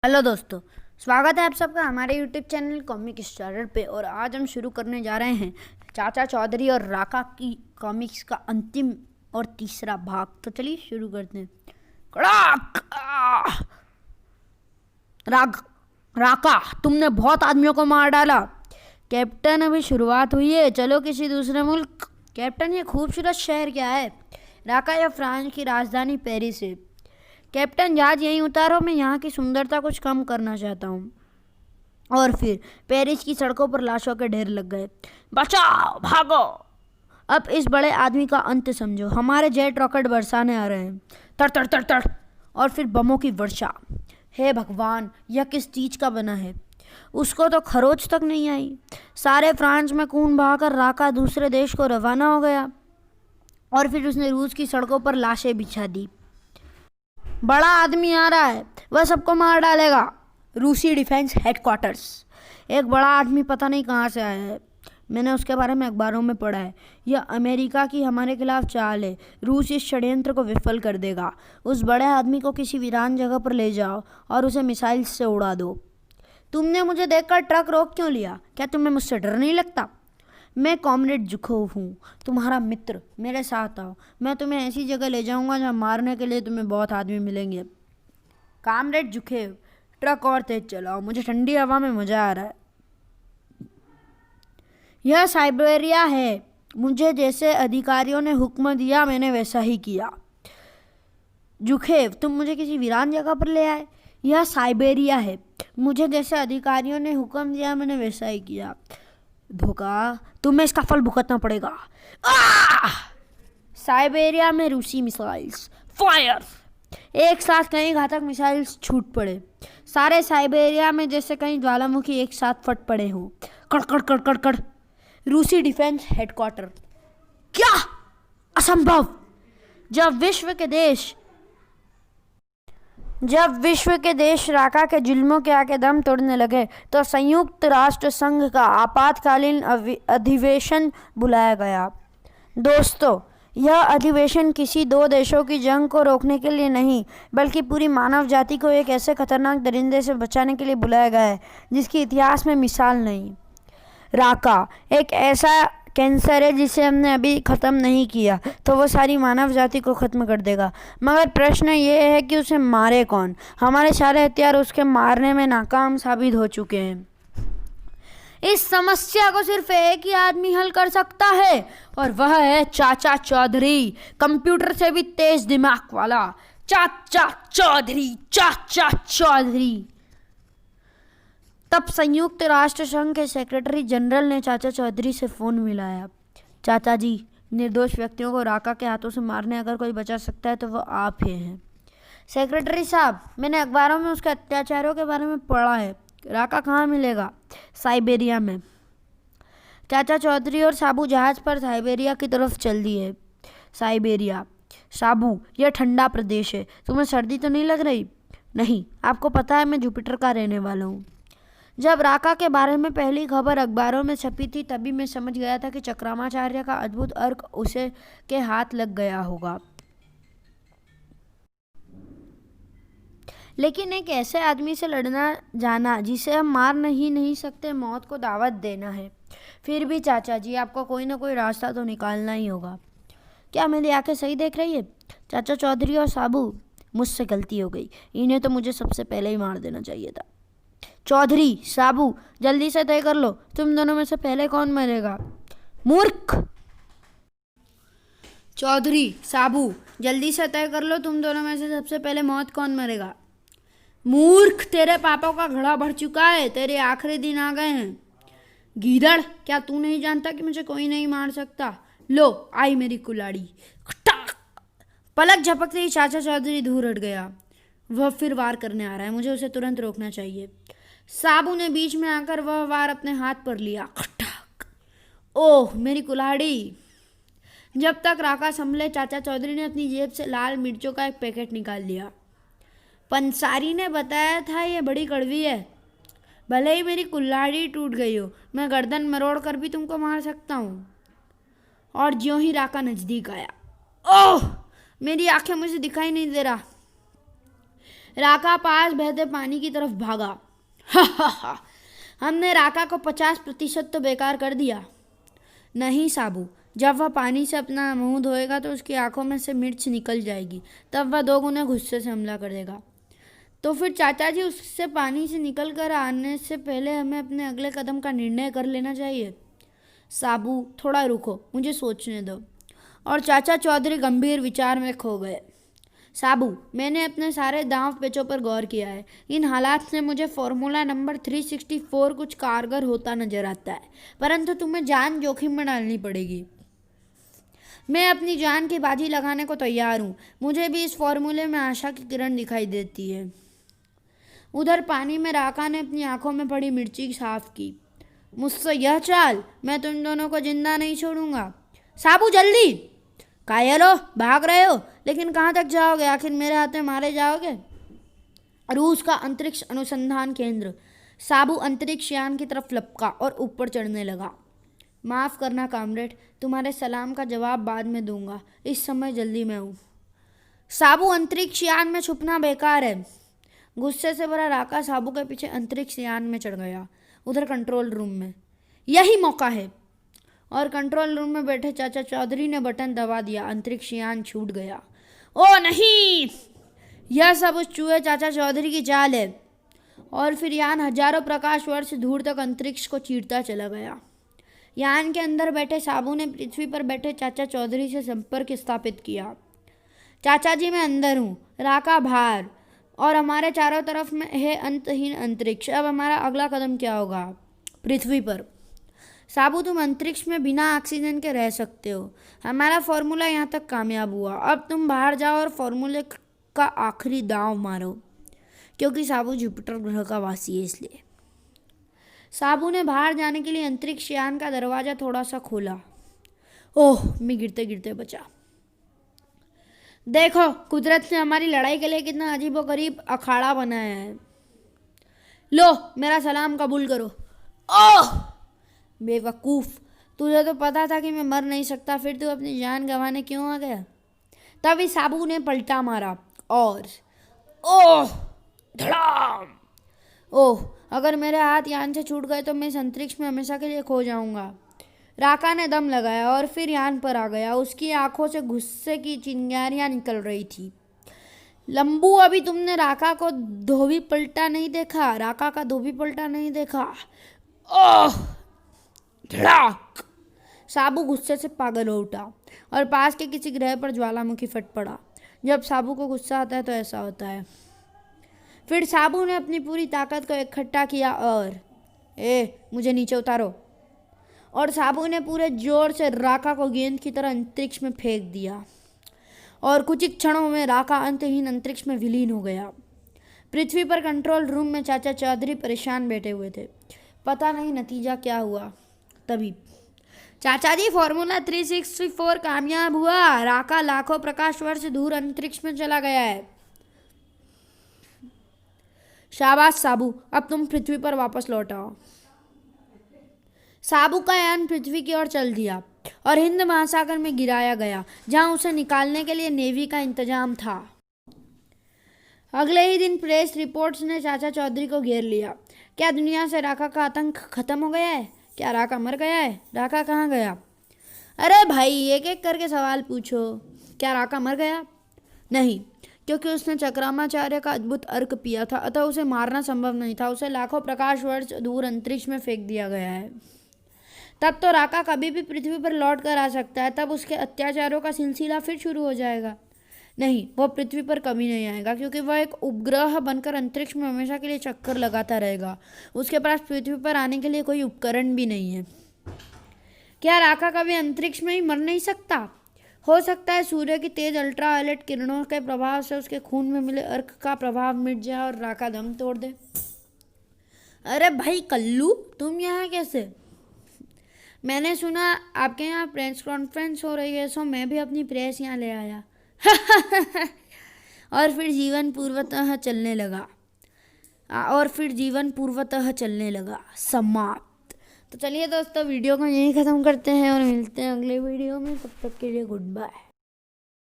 Hello दोस्तों, स्वागत है आप सबका हमारे यूट्यूब चैनल कॉमिक स्टारर पे। और आज हम शुरू करने जा रहे हैं चाचा चौधरी और राका की कॉमिक्स का अंतिम और तीसरा भाग। तो चलिए शुरू करते हैं। कड़ाक राका, तुमने बहुत आदमियों को मार डाला। कैप्टन, अभी शुरुआत हुई है, चलो किसी दूसरे मुल्क। कैप्टन, ये खूबसूरत शहर क्या है? राका, यह फ्रांस की राजधानी पेरिस है। कैप्टन, जहाज यहीं उतारो, मैं यहाँ की सुंदरता कुछ कम करना चाहता हूँ। और फिर पेरिस की सड़कों पर लाशों के ढेर लग गए। बचाओ, भागो। अब इस बड़े आदमी का अंत समझो। हमारे जेट रॉकेट बरसाने आ रहे हैं, तड़ तड़ तड़ तड़, और फिर बमों की वर्षा। हे भगवान, यह किस चीज का बना है? उसको तो खरोच तक नहीं आई। सारे फ्रांस में खून बहाकर राका दूसरे देश को रवाना हो गया। और फिर उसने रूस की सड़कों पर लाशें बिछा दी। बड़ा आदमी आ रहा है, वह सबको मार डालेगा। रूसी डिफेंस हेडक्वार्टर्स। एक बड़ा आदमी पता नहीं कहाँ से आया है, मैंने उसके बारे में अखबारों में पढ़ा है। यह अमेरिका की हमारे खिलाफ चाल है। रूस इस षड्यंत्र को विफल कर देगा। उस बड़े आदमी को किसी वीरान जगह पर ले जाओ और उसे मिसाइल से उड़ा दो। तुमने मुझे देखकर ट्रक रोक क्यों लिया? क्या तुम्हें मुझसे डर नहीं लगता? मैं कॉमरेड जुखोव हूँ, तुम्हारा मित्र। मेरे साथ आओ, मैं तुम्हें ऐसी जगह ले जाऊंगा जहाँ मारने के लिए तुम्हें बहुत आदमी मिलेंगे। कॉमरेड जुखेव, ट्रक और तेज चलाओ, मुझे ठंडी हवा में मजा आ रहा है। यह साइबेरिया है। मुझे जैसे अधिकारियों ने हुक्म दिया मैंने वैसा ही किया। जुखेव, तुम मुझे किसी वीरान जगह पर ले आए। यह साइबेरिया है। मुझे जैसे अधिकारियों ने हुक्म दिया मैंने वैसा ही किया। धोखा, तुम्हें इसका फल भुगतना पड़ेगा। साइबेरिया में रूसी मिसाइल्स फायर। एक साथ कई घातक मिसाइल्स छूट पड़े। सारे साइबेरिया में जैसे कई ज्वालामुखी एक साथ फट पड़े हों। कड़कड़ कड़कड़ कड़। रूसी डिफेंस हेडक्वार्टर। क्या? असंभव। जब विश्व के देश राका के जुल्मों के आगे दम तोड़ने लगे तो संयुक्त राष्ट्र संघ का आपातकालीन अधिवेशन बुलाया गया। दोस्तों, यह अधिवेशन किसी दो देशों की जंग को रोकने के लिए नहीं, बल्कि पूरी मानव जाति को एक ऐसे खतरनाक दरिंदे से बचाने के लिए बुलाया गया है जिसकी इतिहास में मिसाल नहीं। राका एक ऐसा कैंसर है जिसे हमने अभी ख़त्म नहीं किया तो वो सारी मानव जाति को ख़त्म कर देगा। मगर प्रश्न ये है कि उसे मारे कौन? हमारे सारे हथियार उसके मारने में नाकाम साबित हो चुके हैं। इस समस्या को सिर्फ एक ही आदमी हल कर सकता है, और वह है चाचा चौधरी, कंप्यूटर से भी तेज दिमाग वाला चाचा चौधरी। चाचा चौधरी। तब संयुक्त राष्ट्र संघ के सेक्रेटरी जनरल ने चाचा चौधरी से फ़ोन मिलाया। चाचा जी, निर्दोष व्यक्तियों को राका के हाथों से मारने अगर कोई बचा सकता है तो वह आप ही हैं। सेक्रेटरी साहब, मैंने अखबारों में उसके अत्याचारों के बारे में पढ़ा है। राका कहाँ मिलेगा? साइबेरिया में। चाचा चौधरी और साबू जहाज पर साइबेरिया की तरफ चल दिए। साइबेरिया। साबू, यह ठंडा प्रदेश है, तुम्हें सर्दी तो नहीं लग रही? नहीं, आपको पता है मैं जुपिटर का रहने वाला हूँ। जब राका के बारे में पहली खबर अखबारों में छपी थी तभी मैं समझ गया था कि चक्रमाचार्य का अद्भुत अर्क उसे के हाथ लग गया होगा। लेकिन एक ऐसे आदमी से लड़ना जाना जिसे हम मार नहीं सकते, मौत को दावत देना है। फिर भी चाचा जी, आपको कोई ना कोई रास्ता तो निकालना ही होगा। क्या मेरी आंखें सही देख रही है? चाचा चौधरी और साबू, मुझसे गलती हो गई। इन्हें तो मुझे सबसे पहले ही मार देना चाहिए था। चौधरी, साबू, जल्दी से तय कर लो, तुम दोनों में से पहले कौन मरेगा? मूर्ख। चौधरी, साबू, जल्दी से तय कर लो, तुम दोनों में से सबसे पहले मौत कौन मरेगा? मूर्ख, तेरे पापों का घड़ा भर चुका है, तेरे आखिरी दिन आ गए हैं। गीदड़, क्या तू नहीं जानता कि मुझे कोई नहीं मार सकता? लो आई मेरी कुल्हाड़ी। पलक झपकते ही चाचा चौधरी दूर हट गया। वह फिर वार करने आ रहा है, मुझे उसे तुरंत रोकना चाहिए। साबू ने बीच में आकर वह वार अपने हाथ पर लिया। ओह, मेरी कुल्हाड़ी। जब तक राका संभले, चाचा चौधरी ने अपनी जेब से लाल मिर्चों का एक पैकेट निकाल लिया। पंसारी ने बताया था ये बड़ी कड़वी है। भले ही मेरी कुल्हाड़ी टूट गई हो, मैं गर्दन मरोड़ कर भी तुमको मार सकता हूँ। और ज्यों ही राका नजदीक आया, ओह, मेरी आंखें, मुझे दिखाई नहीं दे रहा। राका पास बहते पानी की तरफ भागा। हा हा हा, हमने राका को 50% तो बेकार कर दिया। नहीं साबू, जब वह पानी से अपना मुंह धोएगा तो उसकी आंखों में से मिर्च निकल जाएगी, तब वह 2 गुना गुस्से से हमला करेगा। तो फिर चाचा जी, उससे पानी से निकल कर आने से पहले हमें अपने अगले कदम का निर्णय कर लेना चाहिए। साबू थोड़ा रुको, मुझे सोचने दो। और चाचा चौधरी गंभीर विचार में खो गए। साबू, मैंने अपने सारे दांव पेचों पर गौर किया है। इन हालात से मुझे फॉर्मूला नंबर 364 कुछ कारगर होता नजर आता है, परंतु तुम्हें जान जोखिम में डालनी पड़ेगी। मैं अपनी जान की बाजी लगाने को तैयार हूँ। मुझे भी इस फॉर्मूले में आशा की किरण दिखाई देती है। उधर पानी में राका ने अपनी आंखों में पड़ी मिर्ची साफ की। मुझसे यह चाल, मैं तुम दोनों को जिंदा नहीं छोड़ूंगा। साबू जल्दी! कायलो, भाग रहे हो, लेकिन कहाँ तक जाओगे? आखिर मेरे हाथ में मारे जाओगे? रूस का अंतरिक्ष अनुसंधान केंद्र। साबू अंतरिक्ष यान की तरफ लपका और ऊपर चढ़ने लगा। माफ़ करना कामरेड, तुम्हारे सलाम का जवाब बाद में दूंगा, इस समय जल्दी में हूँ। साबू, अंतरिक्ष यान में छुपना बेकार है। गुस्से से भरा राका साबू के पीछे अंतरिक्ष यान में चढ़ गया। उधर कंट्रोल रूम में यही मौका है। और कंट्रोल रूम में बैठे चाचा चौधरी ने बटन दबा दिया। अंतरिक्ष यान छूट गया। ओ नहीं, यह सब उस चूहे चाचा चौधरी की चाल है। और फिर यान हजारों प्रकाश वर्ष दूर तक अंतरिक्ष को चीरता चला गया। यान के अंदर बैठे साबू ने पृथ्वी पर बैठे चाचा चौधरी से संपर्क स्थापित किया। चाचा जी, मैं अंदर हूँ, राका बाहर, और हमारे चारों तरफ में है अंतहीन अंतरिक्ष। अब हमारा अगला कदम क्या होगा? पृथ्वी पर। साबू, तुम अंतरिक्ष में बिना ऑक्सीजन के रह सकते हो। हमारा फॉर्मूला यहाँ तक कामयाब हुआ। अब तुम बाहर जाओ और फॉर्मूले का आखिरी दांव मारो, क्योंकि साबू जुपिटर ग्रह का वासी है इसलिए। साबू ने बाहर जाने के लिए अंतरिक्ष यान का दरवाज़ा थोड़ा सा खोला। ओह, मैं गिरते गिरते बचा। देखो, कुदरत ने हमारी लड़ाई के लिए कितना अजीबोगरीब अखाड़ा बनाया है। लो, मेरा सलाम कबूल करो। ओह बेवकूफ़, तुझे तो पता था कि मैं मर नहीं सकता, फिर तू अपनी जान गंवाने क्यों आ गया? तभी साबू ने पलटा मारा और ओह धड़ाम! ओह, अगर मेरे हाथ यान से छूट गए तो मैं इस अंतरिक्ष में हमेशा के लिए खो जाऊंगा। राका ने दम लगाया और फिर यान पर आ गया। उसकी आंखों से गुस्से की चिंगारियां निकल रही थी। लंबू, अभी तुमने राका को धोबी पलटा नहीं देखा। राका का धोबी पलटा नहीं देखा। ओह धड़ाक! साबू गुस्से से पागल हो उठा और पास के किसी ग्रह पर ज्वालामुखी फट पड़ा। जब साबू को गुस्सा आता है तो ऐसा होता है। फिर साबू ने अपनी पूरी ताकत को इकट्ठा किया और मुझे नीचे उतारो। और साबू ने पूरे जोर से राका को गेंद की तरह अंतरिक्ष में फेंक दिया और कुछ ही क्षणों में राका अंतहीन अंतरिक्ष में विलीन हो गया। पृथ्वी पर कंट्रोल रूम में चाचा चौधरी परेशान बैठे हुए थे। पता नहीं नतीजा क्या हुआ। तभी, चाचा जी, फॉर्मूला 364 कामयाब हुआ। राका लाखों प्रकाश वर्ष दूर अंतरिक्ष में चला गया है। शाबाश साबू, अब तुम पृथ्वी पर वापस लौट आओ। साबू का यान पृथ्वी की ओर चल दिया और हिंद महासागर में गिराया गया, जहां उसे निकालने के लिए नेवी का इंतजाम था। अगले ही दिन प्रेस रिपोर्ट्स ने चाचा चौधरी को घेर लिया। क्या दुनिया से राका का आतंक खत्म हो गया है? क्या राका मर गया है? राका कहाँ गया? अरे भाई, एक एक करके सवाल पूछो। क्या राका मर गया? नहीं, क्योंकि उसने चक्रामाचार्य का अद्भुत अर्क पिया था, अतः उसे मारना संभव नहीं था। उसे लाखों प्रकाश वर्ष दूर अंतरिक्ष में फेंक दिया गया है। तब तो राका कभी भी पृथ्वी पर लौट कर आ सकता है। तब उसके अत्याचारों का सिलसिला फिर शुरू हो जाएगा। नहीं, वह पृथ्वी पर कभी नहीं आएगा, क्योंकि वह एक उपग्रह बनकर अंतरिक्ष में हमेशा के लिए चक्कर लगाता रहेगा। उसके पास पृथ्वी पर आने के लिए कोई उपकरण भी नहीं है। क्या राका कभी अंतरिक्ष में ही मर नहीं सकता? हो सकता है सूर्य की तेज अल्ट्रावायलेट किरणों के प्रभाव से उसके खून में मिले अर्क का प्रभाव मिट जाए और राका दम तोड़ दे। अरे भाई कल्लू, तुम यहाँ कैसे? मैंने सुना आपके यहाँ प्रेस कॉन्फ्रेंस हो रही है, सो मैं भी अपनी प्रेस यहाँ ले आया। और फिर जीवन पूर्वतः चलने लगा। समाप्त। तो चलिए दोस्तों, वीडियो को यहीं ख़त्म करते हैं और मिलते हैं अगले वीडियो में। तब तक के लिए गुड बाय।